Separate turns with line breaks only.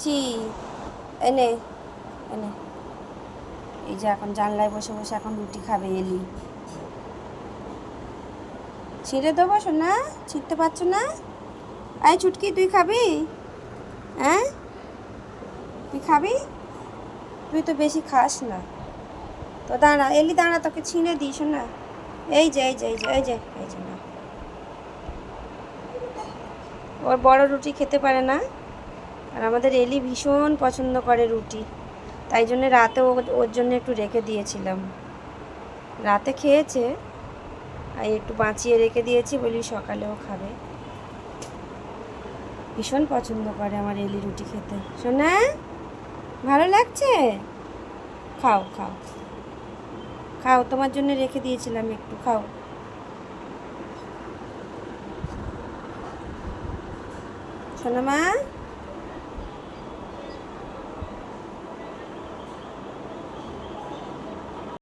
চি এনে এনে এই যে এখন জানলায় বসে বসে এখন রুটি খাবে এলি। ছিঁড়ে দেবো শোনা, ছিঁড়তে পারছো না? আয় ছুটকি, তুই খাবি? হ্যাঁ তুই খাবি? তুই তো বেশি খাস না তো। দাঁড়া এলি, দাঁড়া, তোকে ছিঁড়ে দিই শোনা। এই যে এই যে এই যে এই যে এই যে না, ওর বড় রুটি খেতে পারে না। আর আমাদের এলি ভীষণ পছন্দ করে রুটি, তাই জন্য রাতে ওর জন্য একটু রেখে দিয়েছিলাম। রাতে খেয়েছে, আর একটু বাঁচিয়ে রেখে দিয়েছি, বলি সকালেও খাবে। ভীষণ পছন্দ করে আমার এলি রুটি খেতে। শোনা ভালো লাগছে? খাও খাও খাও, তোমার জন্য রেখে দিয়েছিলাম, একটু খাও। শোনা মা।